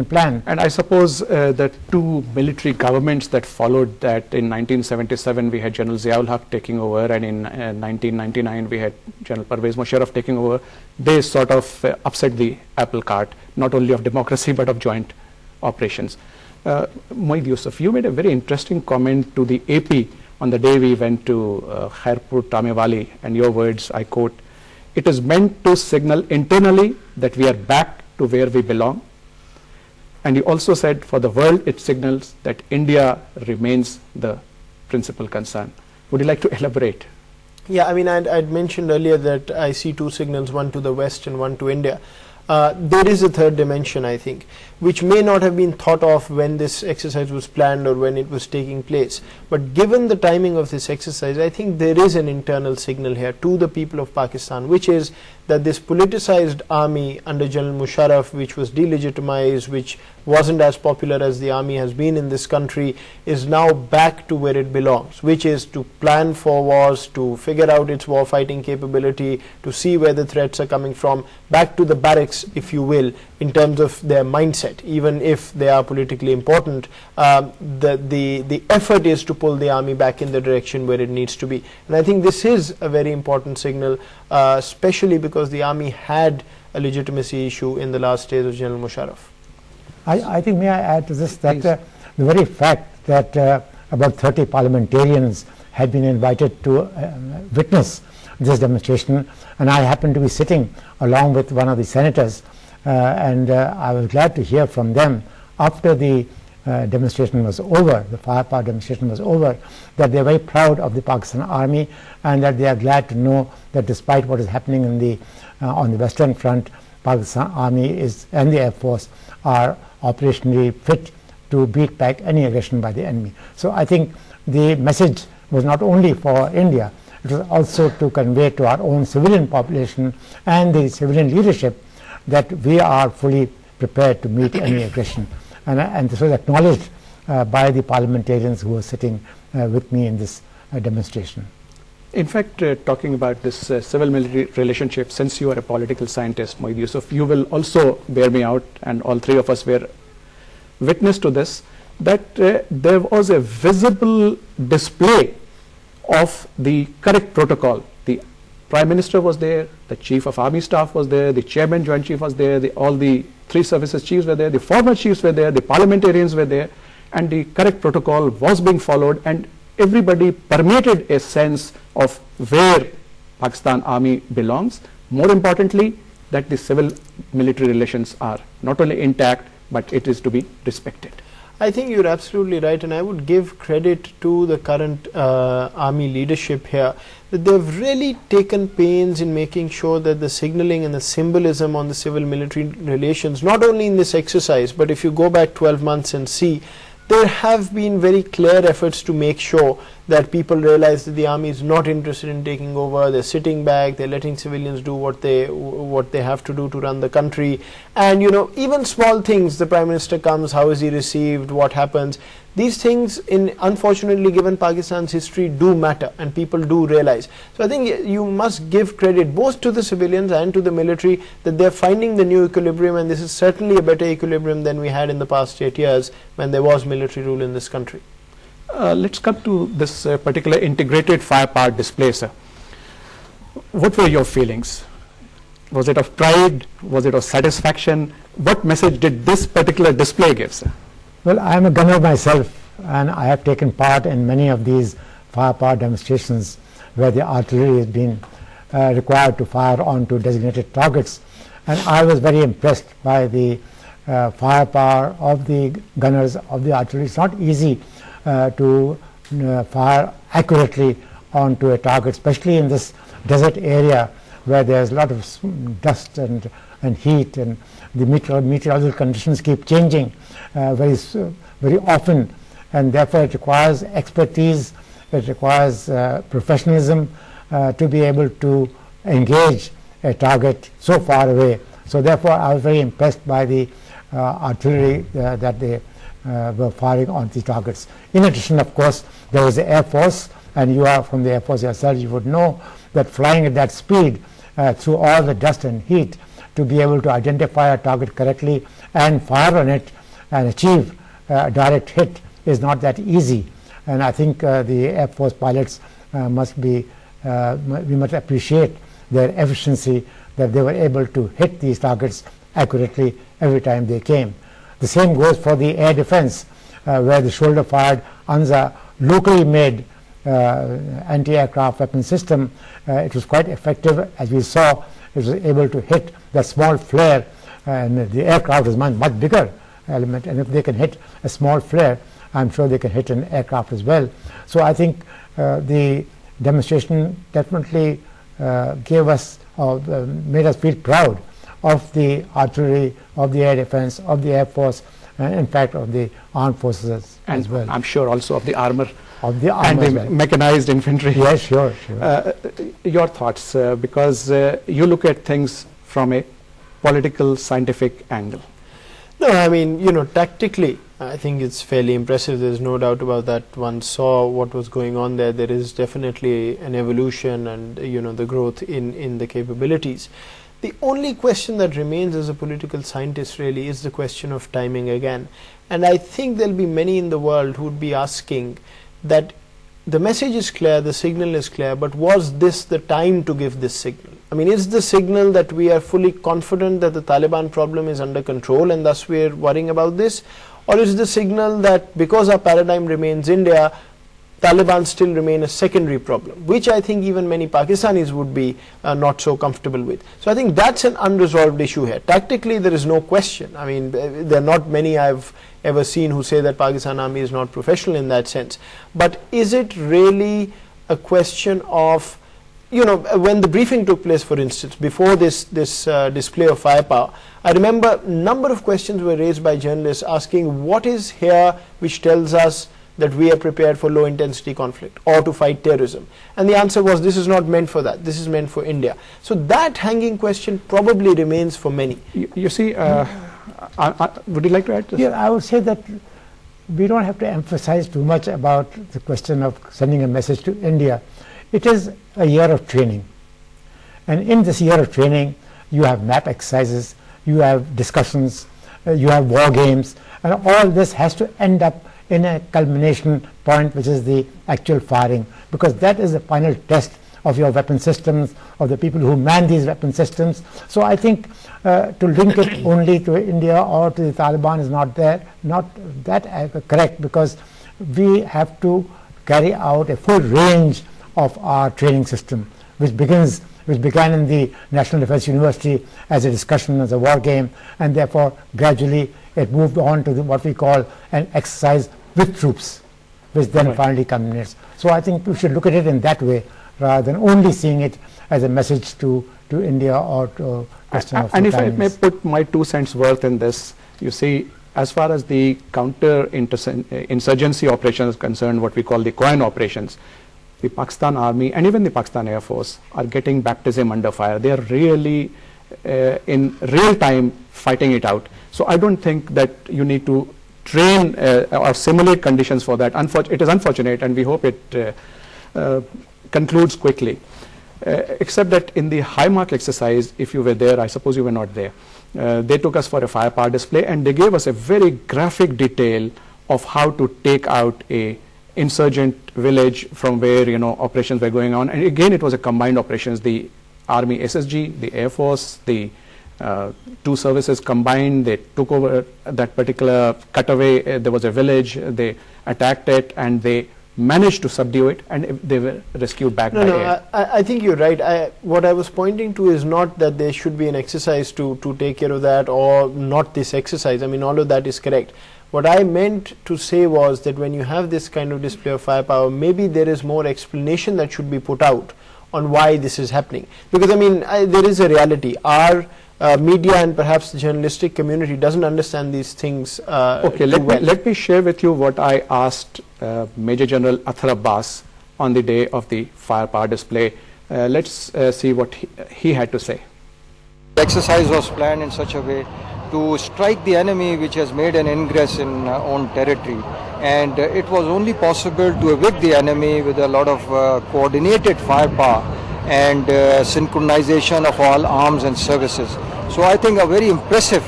plan. And I suppose the two military governments that followed that, in 1977 we had General Ziaul Haq taking over, and in 1999 we had General Pervez Musharraf taking over. They sort of upset the apple cart, not only of democracy but of joint operations. Moeed Yusuf, you made a very interesting comment to the AP on the day we went to Khairpur Tamewali, and your words, I quote, "It is meant to signal internally that we are back to where we belong." And you also said, for the world, it signals that India remains the principal concern. Would you like to elaborate? Yeah, I mean, I'd mentioned earlier that I see two signals, one to the West and one to India. There is a third dimension, I think, which may not have been thought of when this exercise was planned or when it was taking place. But given the timing of this exercise, I think there is an internal signal here to the people of Pakistan, which is that this politicized army under General Musharraf, which was delegitimized, which wasn't as popular as the army has been in this country, is now back to where it belongs, which is to plan for wars, to figure out its war fighting capability, to see where the threats are coming from, back to the barracks, if you will, in terms of their mindset. Even if they are politically important, the effort is to pull the army back in the direction where it needs to be. And I think this is a very important signal, especially because the army had a legitimacy issue in the last days of General Musharraf. I think, may I add to this, that the very fact that about 30 parliamentarians had been invited to witness this demonstration, and I happened to be sitting along with one of the senators, and I was glad to hear from them after the demonstration was over, the firepower demonstration was over, that they are very proud of the Pakistan Army, and that they are glad to know that despite what is happening in the on the Western Front, Pakistan Army is and the Air Force are operationally fit to beat back any aggression by the enemy. So I think the message was not only for India, it was also to convey to our own civilian population and the civilian leadership that we are fully prepared to meet any aggression. And this was acknowledged by the parliamentarians who were sitting with me in this demonstration. In fact, talking about this civil-military relationship, since you are a political scientist, Moeed Yusuf, you will also bear me out, and all three of us were witness to this, that there was a visible display of the correct protocol. The Prime Minister was there, the Chief of Army Staff was there, the Chairman Joint Chief was there, all the three services chiefs were there, the former chiefs were there, the parliamentarians were there, and the correct protocol was being followed, and everybody permeated a sense of where Pakistan Army belongs. More importantly, that the civil-military relations are not only intact, but it is to be respected. I think you're absolutely right, and I would give credit to the current army leadership here, that they've really taken pains in making sure that the signaling and the symbolism on the civil-military relations, not only in this exercise, but if you go back 12 months and see, there have been very clear efforts to make sure that people realize that the army is not interested in taking over. They're sitting back, they're letting civilians do what they have to do to run the country. And even small things, the Prime Minister comes, how is he received, what happens, these things, in unfortunately given Pakistan's history, do matter, and people do realize. So I think you must give credit both to the civilians and to the military that they're finding the new equilibrium, and this is certainly a better equilibrium than we had in the past 8 years when there was military rule in this country. Let's come to this particular integrated firepower display, sir. What were your feelings? Was it of pride? Was it of satisfaction? What message did this particular display give, sir? Well, I am a gunner myself, and I have taken part in many of these firepower demonstrations where the artillery has been required to fire onto designated targets. And I was very impressed by the firepower of the gunners of the artillery. It's not easy to fire accurately onto a target, especially in this desert area where there's a lot of dust and heat, and the meteorological conditions keep changing very often, and therefore it requires expertise, it requires professionalism to be able to engage a target so far away. So therefore I was very impressed by the artillery that they were firing on the targets. In addition, of course, there was the Air Force, and you are from the Air Force yourself, you would know that flying at that speed through all the dust and heat to be able to identify a target correctly and fire on it and achieve a direct hit is not that easy. And I think the Air Force pilots we must appreciate their efficiency, that they were able to hit these targets accurately every time they came. The same goes for the air defense, where the shoulder-fired ANZA locally made anti-aircraft weapon system. It was quite effective. As we saw, it was able to hit that small flare, and the aircraft is much bigger element, and if they can hit a small flare, I'm sure they can hit an aircraft as well. So I think the demonstration definitely gave us made us feel proud of the artillery, of the air defense, of the Air Force, and in fact of the armed forces as well. I'm sure also of the armor. Of the and armor the as well. mechanized infantry. Yes, sure. Your thoughts, because you look at things from a political, scientific angle. No, I mean, you know, tactically, I think it's fairly impressive. There's no doubt about that. One saw what was going on there. There is definitely an evolution and, you know, the growth in the capabilities. The only question that remains as a political scientist really is the question of timing again. And I think there'll be many in the world who would be asking that the message is clear, the signal is clear, but was this the time to give this signal? I mean, is the signal that we are fully confident that the Taliban problem is under control and thus we are worrying about this? Or is the signal that because our paradigm remains India, Taliban still remain a secondary problem, which I think even many Pakistanis would be not so comfortable with. So I think that's an unresolved issue here. Tactically, there is no question. I mean, there are not many I've ever seen who say that Pakistan Army is not professional in that sense. But is it really a question of, you know, when the briefing took place, for instance, before this display of firepower, I remember a number of questions were raised by journalists asking what is here which tells us that we are prepared for low intensity conflict or to fight terrorism, and the answer was this is not meant for that, this is meant for India. So that hanging question probably remains for many. You see, would you like to add to this? Yeah, I would say that we don't have to emphasize too much about the question of sending a message to India. It is a year of training, and in this year of training you have map exercises, you have discussions, you have war games, and all this has to end up in a culmination point, which is the actual firing, because that is the final test of your weapon systems, of the people who man these weapon systems. So I think to link it only to India or to the Taliban is not that correct, because we have to carry out a full range of our training system, which began in the National Defense University as a discussion, as a war game, and therefore gradually it moved on to what we call an exercise with troops, which then finally culminates. So I think we should look at it in that way, rather than only seeing it as a message to India or to question of and if I may put my 2 cents worth in this, you see, as far as the counter-insurgency operation is concerned, what we call the coin operations, the Pakistan Army and even the Pakistan Air Force are getting baptism under fire. They are really in real time fighting it out. So I don't think that you need to train or simulate conditions for that. It is unfortunate, and we hope it concludes quickly. Except that in the high mark exercise, if you were there, I suppose you were not there, they took us for a firepower display, and they gave us a very graphic detail of how to take out a insurgent village from where, you know, operations were going on. And again, it was a combined operations. The Army SSG, the Air Force, the 2 services combined. They took over that particular cutaway. There was a village. They attacked it, and they managed to subdue it, and they were rescued back by air. I think you're right. What I was pointing to is not that there should be an exercise to take care of that, or not this exercise. I mean, all of that is correct. What I meant to say was that when you have this kind of display of firepower, maybe there is more explanation that should be put out on why this is happening. Because I mean, there is a reality. Our media and perhaps the journalistic community doesn't understand these things. Okay, let me share with you what I asked Major General Athar Abbas on the day of the firepower display. Let's see what he had to say. The exercise was planned in such a way to strike the enemy which has made an ingress in own territory, and it was only possible to evict the enemy with a lot of coordinated firepower and synchronization of all arms and services. So I think a very impressive